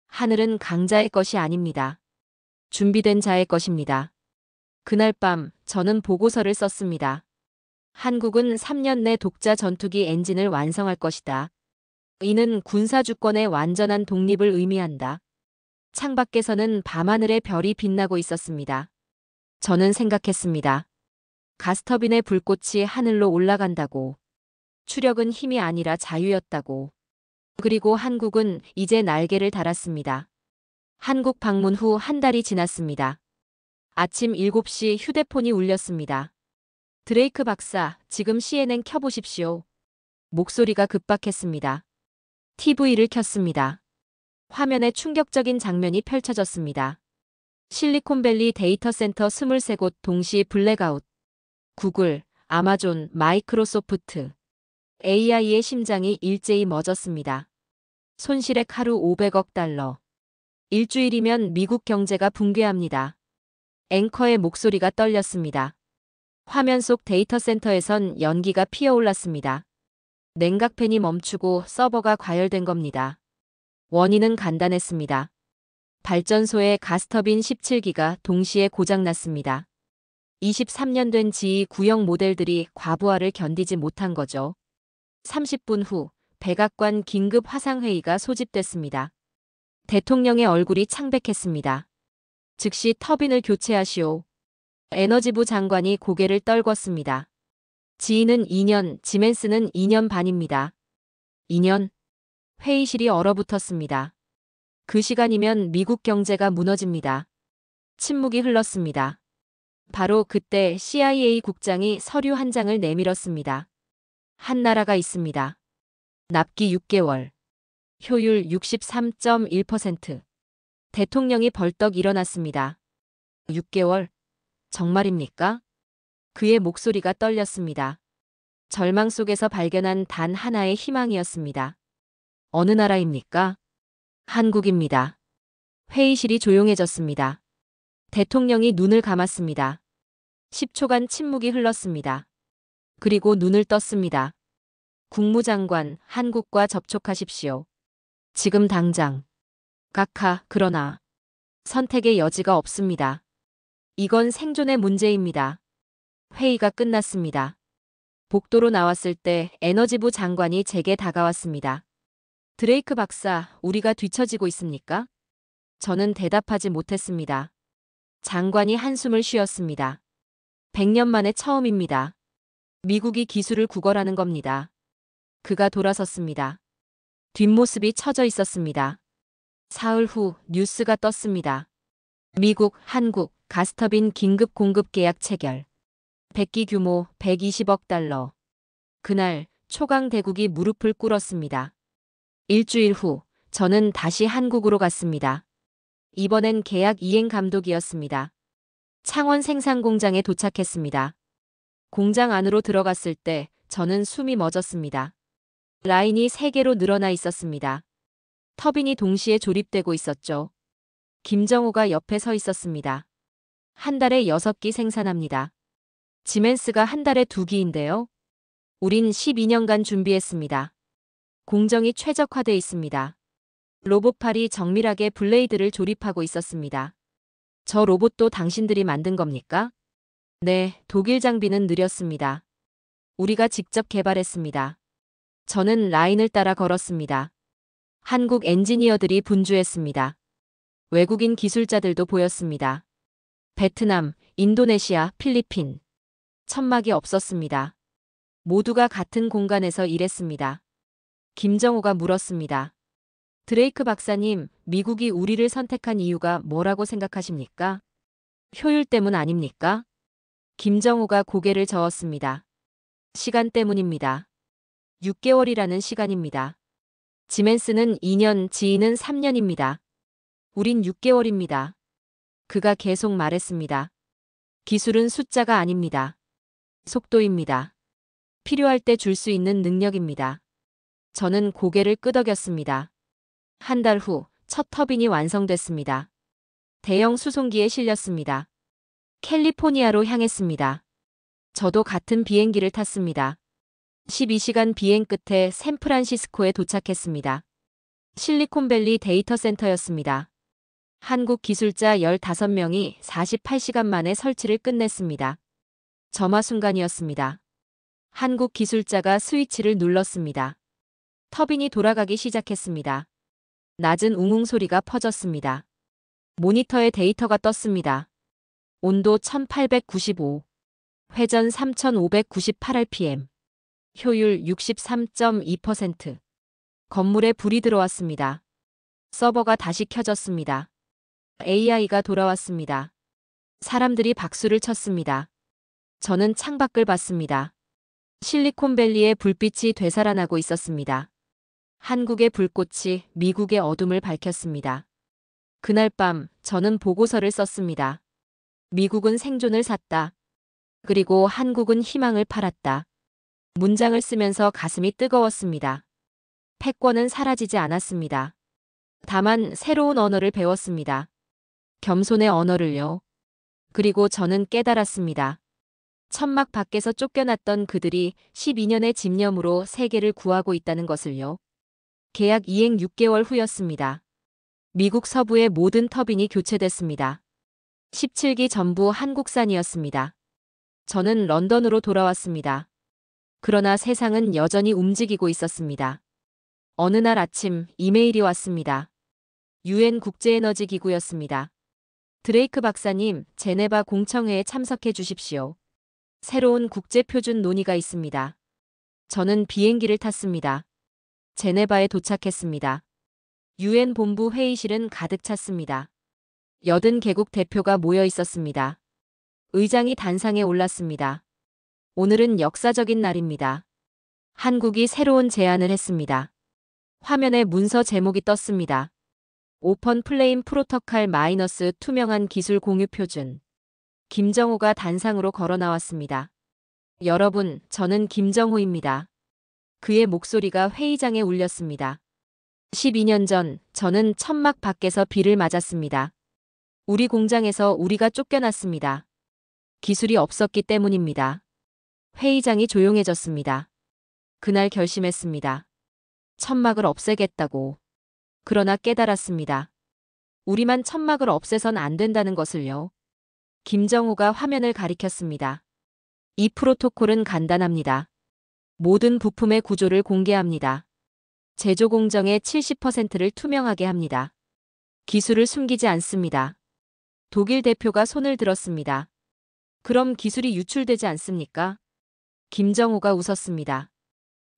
하늘은 강자의 것이 아닙니다. 준비된 자의 것입니다. 그날 밤 저는 보고서를 썼습니다. 한국은 3년 내 독자 전투기 엔진을 완성할 것이다. 이는 군사주권의 완전한 독립을 의미한다. 창밖에서는 밤하늘의 별이 빛나고 있었습니다. 저는 생각했습니다. 가스터빈의 불꽃이 하늘로 올라간다고. 추력은 힘이 아니라 자유였다고. 그리고 한국은 이제 날개를 달았습니다. 한국 방문 후 한 달이 지났습니다. 아침 7시 휴대폰이 울렸습니다. 드레이크 박사, 지금 CNN 켜보십시오. 목소리가 급박했습니다. TV를 켰습니다. 화면에 충격적인 장면이 펼쳐졌습니다. 실리콘밸리 데이터 센터 23곳 동시 블랙아웃. 구글, 아마존, 마이크로소프트. AI의 심장이 일제히 멎었습니다. 손실액 하루 500억 달러. 일주일이면 미국 경제가 붕괴합니다. 앵커의 목소리가 떨렸습니다. 화면 속 데이터 센터에선 연기가 피어올랐습니다. 냉각팬이 멈추고 서버가 과열된 겁니다. 원인은 간단했습니다. 발전소의 가스터빈 17기가 동시에 고장났습니다. 23년 된 GE 구형 모델들이 과부하를 견디지 못한 거죠. 30분 후 백악관 긴급 화상회의가 소집됐습니다. 대통령의 얼굴이 창백했습니다. 즉시 터빈을 교체하시오. 에너지부 장관이 고개를 떨궜습니다. 지인은 2년, 지멘스는 2년 반입니다. 2년? 회의실이 얼어붙었습니다. 그 시간이면 미국 경제가 무너집니다. 침묵이 흘렀습니다. 바로 그때 CIA 국장이 서류 한 장을 내밀었습니다. 한 나라가 있습니다. 납기 6개월. 효율 63.1%. 대통령이 벌떡 일어났습니다. 6개월? 정말입니까? 그의 목소리가 떨렸습니다. 절망 속에서 발견한 단 하나의 희망이었습니다. 어느 나라입니까? 한국입니다. 회의실이 조용해졌습니다. 대통령이 눈을 감았습니다. 10초간 침묵이 흘렀습니다. 그리고 눈을 떴습니다. 국무장관, 한국과 접촉하십시오. 지금 당장. 그러나 선택의 여지가 없습니다. 이건 생존의 문제입니다. 회의가 끝났습니다. 복도로 나왔을 때 에너지부 장관이 제게 다가왔습니다. 드레이크 박사, 우리가 뒤처지고 있습니까? 저는 대답하지 못했습니다. 장관이 한숨을 쉬었습니다. 100년 만에 처음입니다. 미국이 기술을 구걸하는 겁니다. 그가 돌아섰습니다. 뒷모습이 처져 있었습니다. 사흘 후 뉴스가 떴습니다. 미국, 한국, 가스터빈 긴급 공급 계약 체결. 100기 규모 120억 달러. 그날 초강 대국이 무릎을 꿇었습니다. 일주일 후 저는 다시 한국으로 갔습니다. 이번엔 계약 이행 감독이었습니다. 창원 생산 공장에 도착했습니다. 공장 안으로 들어갔을 때 저는 숨이 멎었습니다. 라인이 3개로 늘어나 있었습니다. 터빈이 동시에 조립되고 있었죠. 김정호가 옆에 서 있었습니다. 한 달에 6기 생산합니다. 지멘스가 한 달에 2기인데요. 우린 12년간 준비했습니다. 공정이 최적화돼 있습니다. 로봇팔이 정밀하게 블레이드를 조립하고 있었습니다. 저 로봇도 당신들이 만든 겁니까? 네, 독일 장비는 느렸습니다. 우리가 직접 개발했습니다. 저는 라인을 따라 걸었습니다. 한국 엔지니어들이 분주했습니다. 외국인 기술자들도 보였습니다. 베트남, 인도네시아, 필리핀. 천막이 없었습니다. 모두가 같은 공간에서 일했습니다. 김정호가 물었습니다. 드레이크 박사님, 미국이 우리를 선택한 이유가 뭐라고 생각하십니까? 효율 때문 아닙니까? 김정호가 고개를 저었습니다. 시간 때문입니다. 6개월이라는 시간입니다. 지멘스는 2년, 지인은 3년입니다. 우린 6개월입니다. 그가 계속 말했습니다. 기술은 숫자가 아닙니다. 속도입니다. 필요할 때 줄 수 있는 능력입니다. 저는 고개를 끄덕였습니다. 한 달 후 첫 터빈이 완성됐습니다. 대형 수송기에 실렸습니다. 캘리포니아로 향했습니다. 저도 같은 비행기를 탔습니다. 12시간 비행 끝에 샌프란시스코에 도착했습니다. 실리콘밸리 데이터 센터였습니다. 한국 기술자 15명이 48시간 만에 설치를 끝냈습니다. 점화 순간이었습니다. 한국 기술자가 스위치를 눌렀습니다. 터빈이 돌아가기 시작했습니다. 낮은 웅웅 소리가 퍼졌습니다. 모니터에 데이터가 떴습니다. 온도 1895, 회전 3598rpm, 효율 63.2%. 건물에 불이 들어왔습니다. 서버가 다시 켜졌습니다. AI가 돌아왔습니다. 사람들이 박수를 쳤습니다. 저는 창밖을 봤습니다. 실리콘밸리의 불빛이 되살아나고 있었습니다. 한국의 불꽃이 미국의 어둠을 밝혔습니다. 그날 밤 저는 보고서를 썼습니다. 미국은 생존을 샀다. 그리고 한국은 희망을 팔았다. 문장을 쓰면서 가슴이 뜨거웠습니다. 패권은 사라지지 않았습니다. 다만 새로운 언어를 배웠습니다. 겸손의 언어를요. 그리고 저는 깨달았습니다. 천막 밖에서 쫓겨났던 그들이 12년의 집념으로 세계를 구하고 있다는 것을요. 계약 이행 6개월 후였습니다. 미국 서부의 모든 터빈이 교체됐습니다. 17기 전부 한국산이었습니다. 저는 런던으로 돌아왔습니다. 그러나 세상은 여전히 움직이고 있었습니다. 어느 날 아침 이메일이 왔습니다. 유엔 국제에너지 기구였습니다. 드레이크 박사님, 제네바 공청회에 참석해 주십시오. 새로운 국제표준 논의가 있습니다. 저는 비행기를 탔습니다. 제네바에 도착했습니다. 유엔 본부 회의실은 가득 찼습니다. 80개국 대표가 모여 있었습니다. 의장이 단상에 올랐습니다. 오늘은 역사적인 날입니다. 한국이 새로운 제안을 했습니다. 화면에 문서 제목이 떴습니다. 오펀 플레임 프로토콜 마이너스 투명한 기술 공유 표준. 김정호가 단상으로 걸어 나왔습니다. 여러분, 저는 김정호입니다. 그의 목소리가 회의장에 울렸습니다. 12년 전 저는 천막 밖에서 비를 맞았습니다. 우리 공장에서 우리가 쫓겨났습니다. 기술이 없었기 때문입니다. 회의장이 조용해졌습니다. 그날 결심했습니다. 천막을 없애겠다고. 그러나 깨달았습니다. 우리만 천막을 없애선 안 된다는 것을요. 김정호가 화면을 가리켰습니다. 이 프로토콜은 간단합니다. 모든 부품의 구조를 공개합니다. 제조 공정의 70%를 투명하게 합니다. 기술을 숨기지 않습니다. 독일 대표가 손을 들었습니다. 그럼 기술이 유출되지 않습니까? 김정호가 웃었습니다.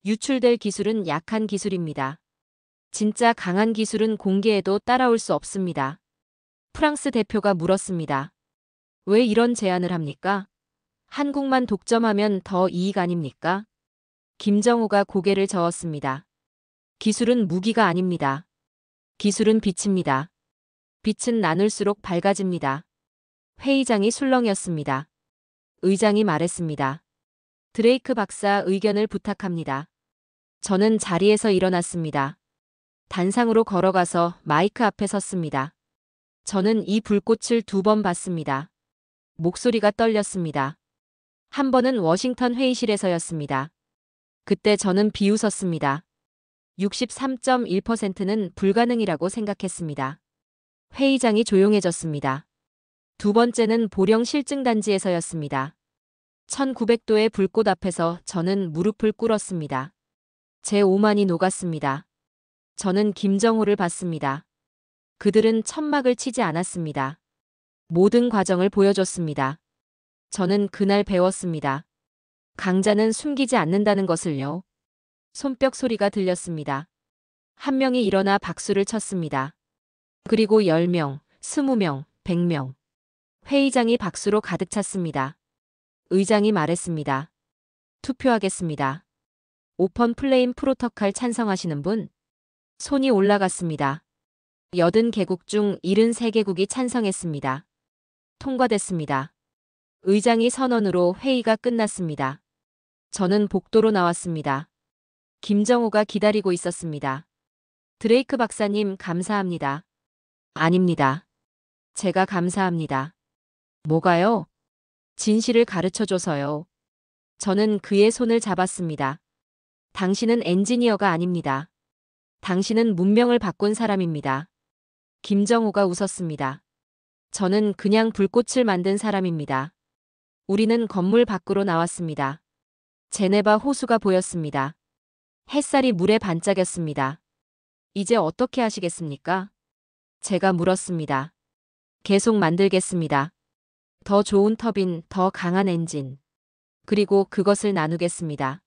유출될 기술은 약한 기술입니다. 진짜 강한 기술은 공개해도 따라올 수 없습니다. 프랑스 대표가 물었습니다. 왜 이런 제안을 합니까? 한국만 독점하면 더 이익 아닙니까? 김정호가 고개를 저었습니다. 기술은 무기가 아닙니다. 기술은 빛입니다. 빛은 나눌수록 밝아집니다. 회의장이 술렁였습니다. 의장이 말했습니다. 드레이크 박사 의견을 부탁합니다. 저는 자리에서 일어났습니다. 단상으로 걸어가서 마이크 앞에 섰습니다. 저는 이 불꽃을 2번 봤습니다. 목소리가 떨렸습니다. 한 번은 워싱턴 회의실에서였습니다. 그때 저는 비웃었습니다. 63.1%는 불가능이라고 생각했습니다. 회의장이 조용해졌습니다. 두 번째는 보령 실증단지에서였습니다. 1900도의 불꽃 앞에서 저는 무릎을 꿇었습니다. 제 오만이 녹았습니다. 저는 김정호를 봤습니다. 그들은 천막을 치지 않았습니다. 모든 과정을 보여줬습니다. 저는 그날 배웠습니다. 강자는 숨기지 않는다는 것을요. 손뼉 소리가 들렸습니다. 한 명이 일어나 박수를 쳤습니다. 그리고 10명, 20명, 100명. 회의장이 박수로 가득 찼습니다. 의장이 말했습니다. 투표하겠습니다. 오펀 플레임 프로토콜 찬성하시는 분? 손이 올라갔습니다. 80개국 중 73개국이 찬성했습니다. 통과됐습니다. 의장이 선언으로 회의가 끝났습니다. 저는 복도로 나왔습니다. 김정호가 기다리고 있었습니다. 드레이크 박사님 감사합니다. 아닙니다. 제가 감사합니다. 뭐가요? 진실을 가르쳐줘서요. 저는 그의 손을 잡았습니다. 당신은 엔지니어가 아닙니다. 당신은 문명을 바꾼 사람입니다. 김정호가 웃었습니다. 저는 그냥 불꽃을 만든 사람입니다. 우리는 건물 밖으로 나왔습니다. 제네바 호수가 보였습니다. 햇살이 물에 반짝였습니다. 이제 어떻게 하시겠습니까? 제가 물었습니다. 계속 만들겠습니다. 더 좋은 터빈, 더 강한 엔진. 그리고 그것을 나누겠습니다.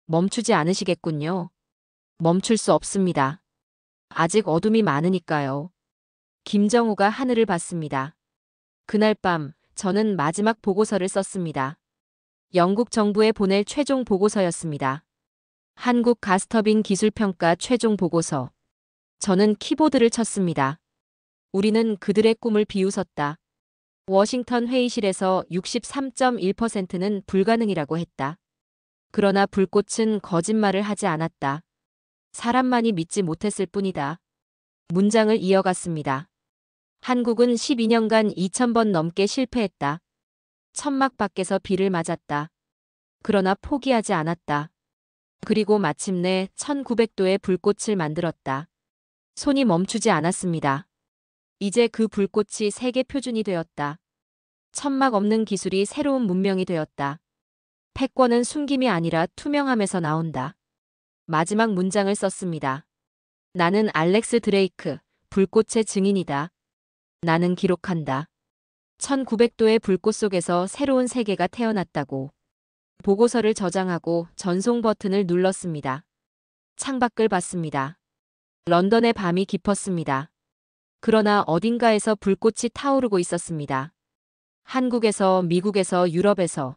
멈추지 않으시겠군요. 멈출 수 없습니다. 아직 어둠이 많으니까요. 김정호가 하늘을 봤습니다. 그날 밤 저는 마지막 보고서를 썼습니다. 영국 정부에 보낼 최종 보고서였습니다. 한국 가스터빈 기술평가 최종 보고서. 저는 키보드를 쳤습니다. 우리는 그들의 꿈을 비웃었다. 워싱턴 회의실에서 63.1%는 불가능이라고 했다. 그러나 불꽃은 거짓말을 하지 않았다. 사람만이 믿지 못했을 뿐이다. 문장을 이어갔습니다. 한국은 12년간 2000번 넘게 실패했다. 천막 밖에서 비를 맞았다. 그러나 포기하지 않았다. 그리고 마침내 1900도의 불꽃을 만들었다. 손이 멈추지 않았습니다. 이제 그 불꽃이 세계 표준이 되었다. 천막 없는 기술이 새로운 문명이 되었다. 패권은 숨김이 아니라 투명함에서 나온다. 마지막 문장을 썼습니다. 나는 알렉스 드레이크, 불꽃의 증인이다. 나는 기록한다. 1900도의 불꽃 속에서 새로운 세계가 태어났다고. 보고서를 저장하고 전송 버튼을 눌렀습니다. 창밖을 봤습니다. 런던의 밤이 깊었습니다. 그러나 어딘가에서 불꽃이 타오르고 있었습니다. 한국에서, 미국에서, 유럽에서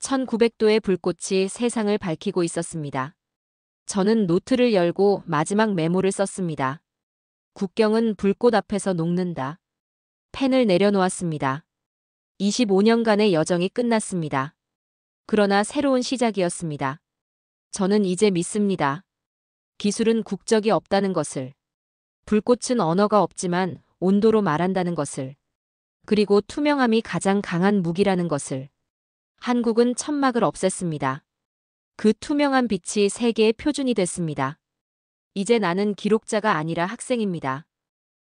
1900도의 불꽃이 세상을 밝히고 있었습니다. 저는 노트를 열고 마지막 메모를 썼습니다. 국경은 불꽃 앞에서 녹는다. 펜을 내려놓았습니다. 25년간의 여정이 끝났습니다. 그러나 새로운 시작이었습니다. 저는 이제 믿습니다. 기술은 국적이 없다는 것을. 불꽃은 언어가 없지만 온도로 말한다는 것을. 그리고 투명함이 가장 강한 무기라는 것을. 한국은 천막을 없앴습니다. 그 투명한 빛이 세계의 표준이 됐습니다. 이제 나는 기록자가 아니라 학생입니다.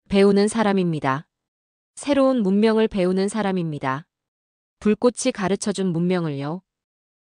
배우는 사람입니다. 새로운 문명을 배우는 사람입니다. 불꽃이 가르쳐준 문명을요.